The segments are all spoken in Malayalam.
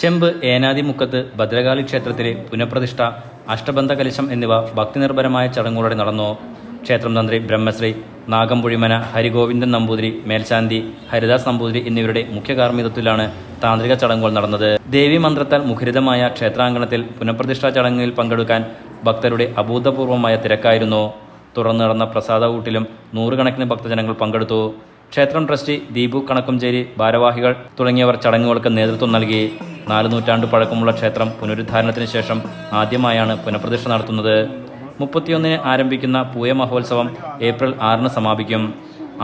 ചെമ്പ് ഏനാദിമുക്കത്ത് ഭദ്രകാളി ക്ഷേത്രത്തിലെ പുനഃപ്രതിഷ്ഠ, അഷ്ടബന്ധ കലശം എന്നിവ ഭക്തിനിർഭരമായ ചടങ്ങുകളോടെ നടന്നു. ക്ഷേത്രം തന്ത്രി ബ്രഹ്മശ്രീ നാഗംപുഴിമന ഹരിഗോവിന്ദൻ നമ്പൂതിരി, മേൽശാന്തി ഹരിദാസ് നമ്പൂതിരി എന്നിവരുടെ മുഖ്യ കാർമ്മികത്വത്തിലാണ് താന്ത്രിക ചടങ്ങുകൾ നടന്നത്. ദേവീ മന്ത്രത്താൽ മുഖരിതമായ ക്ഷേത്രാങ്കണത്തിൽ പുനഃപ്രതിഷ്ഠാ ചടങ്ങിൽ പങ്കെടുക്കാൻ ഭക്തരുടെ അഭൂതപൂർവമായ തിരക്കായിരുന്നു. തുറന്നു നടന്ന പ്രസാദ ഊട്ടിലും നൂറുകണക്കിന് ഭക്തജനങ്ങൾ പങ്കെടുത്തു. ക്ഷേത്രം ട്രസ്റ്റി ദീപു കണക്കുംചേരി, ഭാരവാഹികൾ തുടങ്ങിയവർ ചടങ്ങുകൾക്ക് നേതൃത്വം നൽകി. 4 നൂറ്റാണ്ട് പഴക്കമുള്ള ക്ഷേത്രം പുനരുദ്ധാരണത്തിന് ശേഷം ആദ്യമായാണ് പുനഃപ്രതിഷ്ഠ നടത്തുന്നത്. 31-ന് ആരംഭിക്കുന്ന പൂയ മഹോത്സവം ഏപ്രിൽ 6-ന് സമാപിക്കും.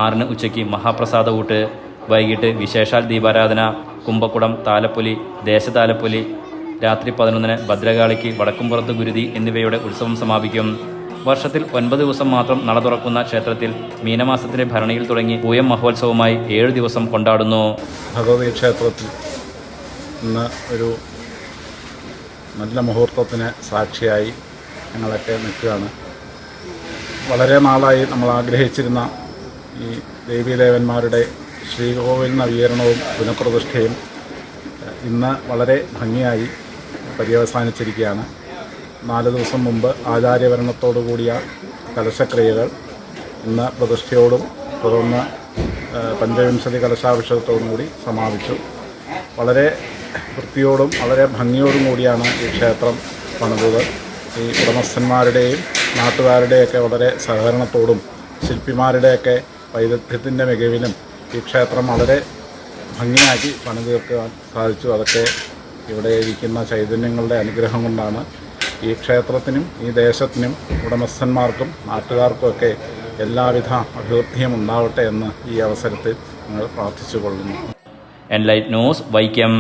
6-ന് ഉച്ചയ്ക്ക് മഹാപ്രസാദ ഊട്ട്, വൈകിട്ട് വിശേഷാൽ ദീപാരാധന, കുംഭക്കുടം, താലപ്പൊലി, ദേശതാലപ്പൊലി, രാത്രി 11-ന് ഭദ്രകാളിക്ക് വടക്കുംപുറത്ത് ഗുരുതി എന്നിവയുടെ ഉത്സവം സമാപിക്കും. വർഷത്തിൽ 9 ദിവസം മാത്രം നട തുറക്കുന്ന ക്ഷേത്രത്തിൽ മീനമാസത്തിലെ ഭരണിയിൽ തുടങ്ങി പൂയം മഹോത്സവമായി 7 ദിവസം കൊണ്ടാടുന്നു. ഭഗവതി ക്ഷേത്രത്തിൽ ഇന്ന് ഒരു നല്ല മുഹൂർത്തത്തിന് സാക്ഷിയായി ഞങ്ങളൊക്കെ നിൽക്കുകയാണ്. വളരെ നാളായി നമ്മൾ ആഗ്രഹിച്ചിരുന്ന ഈ ദേവീദേവന്മാരുടെ ശ്രീകോവിൽ നവീകരണവും പുനഃപ്രതിഷ്ഠയും ഇന്ന് വളരെ ഭംഗിയായി പര്യവസാനിച്ചിരിക്കുകയാണ്. 4 ദിവസം മുമ്പ് ആചാര്യഭരണത്തോടു കൂടിയ കലശക്രിയകൾ ഇന്ന് പ്രതിഷ്ഠയോടും തുടർന്ന് പഞ്ചവിംശതി കലശാഭിഷേകത്തോടും കൂടി സമാപിച്ചു. വളരെ വൃത്തിയോടും വളരെ ഭംഗിയോടും കൂടിയാണ് ഈ ക്ഷേത്രം പണിതത്. ഈ ഉടമസ്ഥന്മാരുടെയും നാട്ടുകാരുടെയൊക്കെ വളരെ സഹകരണത്തോടും ശില്പിമാരുടെയൊക്കെ വൈദഗ്ധ്യത്തിൻ്റെ മികവിലും ഈ ക്ഷേത്രം വളരെ ഭംഗിയാക്കി പണി തീർക്കാൻ സാധിച്ചു. അതൊക്കെ ഇവിടെ ഇരിക്കുന്ന ചൈതന്യങ്ങളുടെ അനുഗ്രഹം കൊണ്ടാണ്. ഈ ക്ഷേത്രത്തിനും ഈ ദേശത്തിനും ഉടമസ്ഥന്മാർക്കും നാട്ടുകാർക്കുമൊക്കെ എല്ലാവിധ അഭിവൃദ്ധിയും ഉണ്ടാവട്ടെ എന്ന് ഈ അവസരത്തിൽ ഞങ്ങൾ പ്രാർത്ഥിച്ചു കൊള്ളുന്നു. Enlight news, Vaikom.